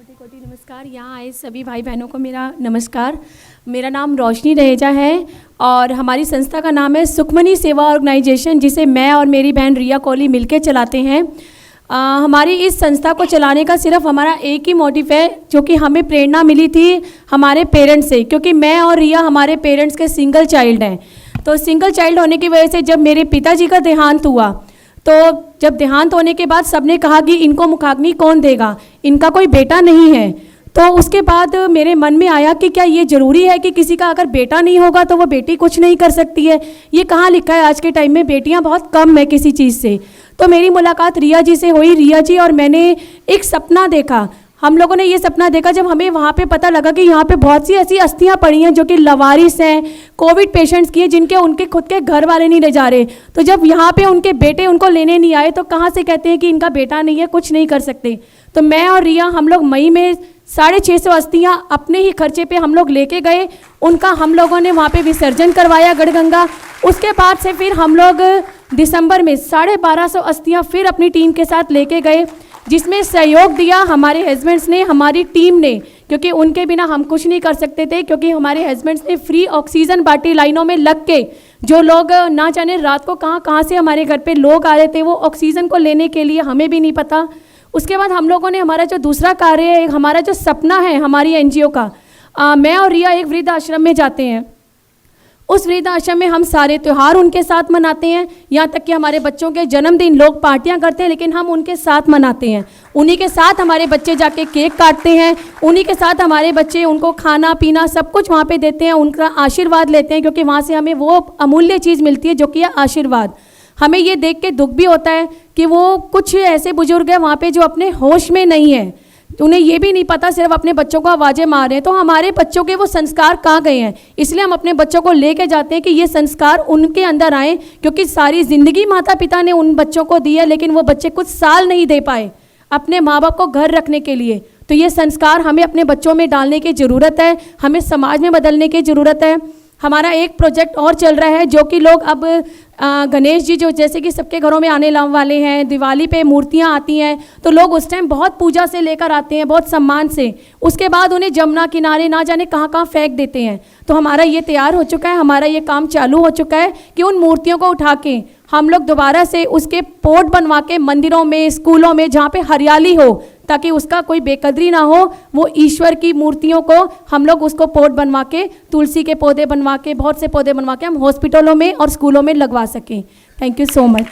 कोटि कोटि नमस्कार। यहाँ आए सभी भाई बहनों को मेरा नमस्कार। मेरा नाम रोशनी रहेजा है और हमारी संस्था का नाम है सुखमनी सेवा ऑर्गेनाइजेशन, जिसे मैं और मेरी बहन रिया कोहली मिलकर चलाते हैं। हमारी इस संस्था को चलाने का सिर्फ हमारा एक ही मोटिव है, जो कि हमें प्रेरणा मिली थी हमारे पेरेंट्स से, क्योंकि मैं और रिया हमारे पेरेंट्स के सिंगल चाइल्ड हैं। तो सिंगल चाइल्ड होने की वजह से जब मेरे पिताजी का देहांत हुआ, तो जब देहांत होने के बाद सबने कहा कि इनको मुखाग्नि कौन देगा, इनका कोई बेटा नहीं है। तो उसके बाद मेरे मन में आया कि क्या ये ज़रूरी है कि किसी का अगर बेटा नहीं होगा तो वो बेटी कुछ नहीं कर सकती है। ये कहाँ लिखा है, आज के टाइम में बेटियां बहुत कम है किसी चीज़ से। तो मेरी मुलाकात रिया जी से हुई। रिया जी और मैंने एक सपना देखा। हम लोगों ने ये सपना देखा जब हमें वहाँ पे पता लगा कि यहाँ पे बहुत सी ऐसी अस्थियाँ पड़ी हैं जो कि लवारिस हैं, कोविड पेशेंट्स की हैं, जिनके उनके खुद के घर वाले नहीं ले जा रहे। तो जब यहाँ पे उनके बेटे उनको लेने नहीं आए तो कहाँ से कहते हैं कि इनका बेटा नहीं है, कुछ नहीं कर सकते। तो मैं और रिया हम लोग मई में 650 अस्थियाँ अपने ही खर्चे पे हम लोग लेके गए। उनका हम लोगों ने वहाँ पे विसर्जन करवाया गढ़गंगा। उसके बाद से फिर हम लोग दिसंबर में 1250 अस्थियाँ फिर अपनी टीम के साथ लेके गए, जिसमें सहयोग दिया हमारे हस्बैंड्स ने, हमारी टीम ने, क्योंकि उनके बिना हम कुछ नहीं कर सकते थे। क्योंकि हमारे हस्बैंड्स ने फ्री ऑक्सीजन बांटी लाइनों में लग के। जो लोग ना जाने रात को कहाँ से हमारे घर पे लोग आ रहे थे वो ऑक्सीजन को लेने के लिए, हमें भी नहीं पता। उसके बाद हम लोगों ने हमारा जो दूसरा कार्य है, हमारा जो सपना है हमारी एनजीओ का, मैं और रिया एक वृद्ध आश्रम में जाते हैं। उस वृद्ध आश्रम में हम सारे त्यौहार उनके साथ मनाते हैं, यहाँ तक कि हमारे बच्चों के जन्मदिन लोग पार्टियां करते हैं, लेकिन हम उनके साथ मनाते हैं। उन्हीं के साथ हमारे बच्चे जाके केक काटते हैं, उन्हीं के साथ हमारे बच्चे उनको खाना पीना सब कुछ वहाँ पे देते हैं, उनका आशीर्वाद लेते हैं, क्योंकि वहाँ से हमें वो अमूल्य चीज़ मिलती है जो कि है आशीर्वाद। हमें ये देख के दुख भी होता है कि वो कुछ ऐसे बुजुर्ग हैं वहाँ पे जो अपने होश में नहीं है, उन्हें ये भी नहीं पता, सिर्फ अपने बच्चों को आवाज़ें मार रहे हैं। तो हमारे बच्चों के वो संस्कार कहाँ गए हैं, इसलिए हम अपने बच्चों को लेके जाते हैं कि ये संस्कार उनके अंदर आए, क्योंकि सारी ज़िंदगी माता पिता ने उन बच्चों को दी है, लेकिन वो बच्चे कुछ साल नहीं दे पाए अपने माँ बाप को घर रखने के लिए। तो ये संस्कार हमें अपने बच्चों में डालने की ज़रूरत है, हमें समाज में बदलने की ज़रूरत है। हमारा एक प्रोजेक्ट और चल रहा है, जो कि लोग अब गणेश जी जो जैसे कि सबके घरों में आने वाले हैं, दिवाली पे मूर्तियां आती हैं, तो लोग उस टाइम बहुत पूजा से लेकर आते हैं, बहुत सम्मान से। उसके बाद उन्हें जमुना किनारे ना जाने कहाँ कहाँ फेंक देते हैं। तो हमारा ये तैयार हो चुका है, हमारा ये काम चालू हो चुका है कि उन मूर्तियों को उठा के हम लोग दोबारा से उसके पोट बनवा के मंदिरों में, स्कूलों में, जहाँ पे हरियाली हो, ताकि उसका कोई बेकदरी ना हो, वो ईश्वर की मूर्तियों को हम लोग उसको पोट बनवा के, तुलसी के पौधे बनवा के, बहुत से पौधे बनवा के हम हॉस्पिटलों में और स्कूलों में लगवा सकें। Thank you so much.